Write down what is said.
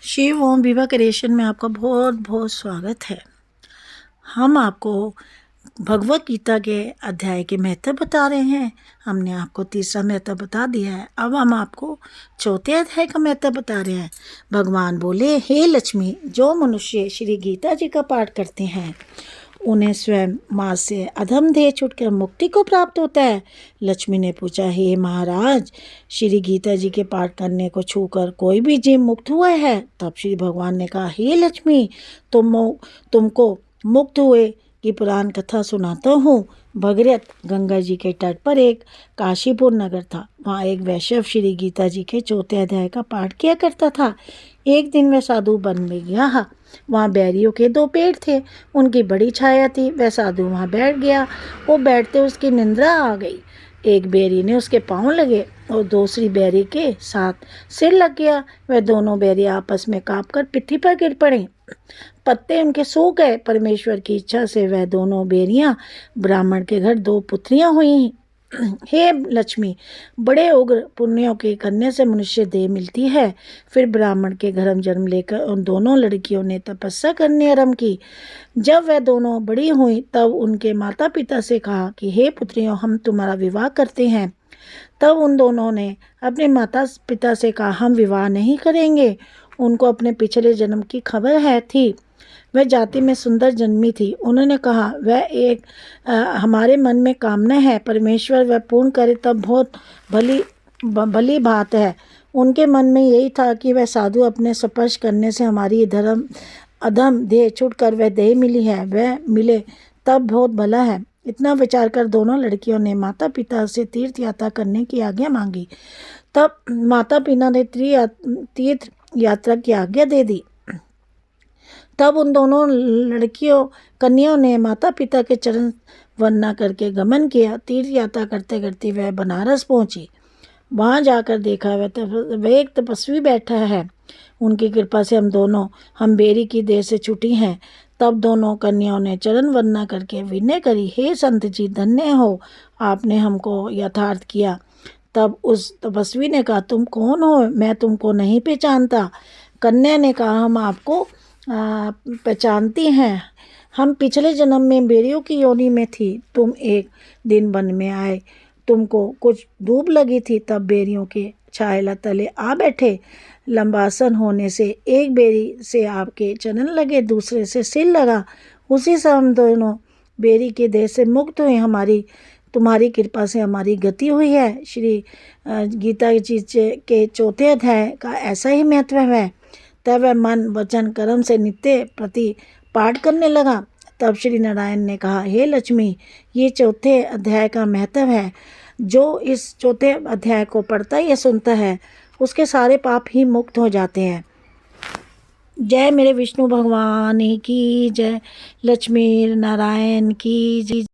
शिव ओम विवा क्रिएशन में आपका बहुत बहुत स्वागत है। हम आपको भगवत गीता के अध्याय के महत्व बता रहे हैं। हमने आपको तीसरा महत्व बता दिया है, अब हम आपको चौथे अध्याय का महत्व बता रहे हैं। भगवान बोले, हे लक्ष्मी, जो मनुष्य श्री गीता जी का पाठ करते हैं उन्हें स्वयं माँ से अधम देह छूटकर मुक्ति को प्राप्त होता है। लक्ष्मी ने पूछा, हे महाराज, श्री गीता जी के पाठ करने को छूकर कोई भी जीव मुक्त हुआ है? तब श्री भगवान ने कहा, हे लक्ष्मी, तुमको मुक्त हुए की पुराण कथा सुनाता हूँ। भगीरथ गंगा जी के तट पर एक काशीपुर नगर था। वहाँ एक वैष्णव श्री गीता जी के चौथे अध्याय का पाठ किया करता था। एक दिन वह साधु वन में गया। वहाँ बैरियों के 2 पेड़ थे, उनकी बड़ी छाया थी। वह साधु वहाँ बैठ गया। वो बैठते उसकी निंद्रा आ गई। एक बैरी ने उसके पाँव लगे और दूसरी बैरी के साथ सिर लग गया। वह दोनों बैरी आपस में कांपकर पिट्ठी पर गिर पड़े। पत्ते उनके सूख गए। परमेश्वर की इच्छा से वह दोनों बेरियां ब्राह्मण के घर 2 पुत्रियां हुई। हे लक्ष्मी, बड़े उग्र पुण्यों के करने से मनुष्य देह मिलती है। फिर ब्राह्मण के घर जन्म लेकर उन दोनों लड़कियों ने तपस्या करने आरंभ की। जब वह दोनों बड़ी हुई तब उनके माता पिता से कहा कि हे पुत्रियों, हम तुम्हारा विवाह करते हैं। तब उन दोनों ने अपने माता पिता से कहा, हम विवाह नहीं करेंगे। उनको अपने पिछले जन्म की खबर थी। वह जाति में सुंदर जन्मी थी। उन्होंने कहा, वह एक हमारे मन में कामना है, परमेश्वर वह पूर्ण करे तब बहुत भली बात है। उनके मन में यही था कि वह साधु अपने स्पर्श करने से हमारी अधम देह छूटकर वह देह मिली है, वह मिले तब बहुत भला है। इतना विचार कर दोनों लड़कियों ने माता पिता से तीर्थ यात्रा करने की आज्ञा मांगी। तब माता पिता ने तीर्थ यात्रा की आज्ञा दे दी। तब उन दोनों कन्याओं ने माता पिता के चरण वंदना करके गमन किया। तीर्थ यात्रा करते करते वह बनारस पहुंची। वहां जाकर देखा वह एक तपस्वी बैठा है। उनकी कृपा से हम बेरी की देह से छूटी हैं। तब दोनों कन्याओं ने चरण वंदना करके विनय करी, हे संत जी, धन्य हो, आपने हमको यथार्थ किया। तब उस तपस्वी ने कहा, तुम कौन हो? मैं तुमको नहीं पहचानता। कन्या ने कहा, हम आपको पहचानती हैं। हम पिछले जन्म में बेरियों की योनि में थी। तुम एक दिन वन में आए, तुमको कुछ धूप लगी थी, तब बेरियों के छाया तले आ बैठे। लंबासन होने से एक बेरी से आपके चरण लगे, दूसरे से सिर लगा। उसी से हम दोनों बेरी के देह से मुक्त हुए। तुम्हारी कृपा से हमारी गति हुई है। श्री गीता जी के चौथे अध्याय का ऐसा ही महत्व है। तब वह मन वचन कर्म से नित्य प्रति पाठ करने लगा। तब श्री नारायण ने कहा, हे लक्ष्मी, ये चौथे अध्याय का महत्व है। जो इस चौथे अध्याय को पढ़ता या सुनता है उसके सारे पाप ही मुक्त हो जाते हैं। जय मेरे विष्णु भगवान की जय, लक्ष्मी नारायण की जय।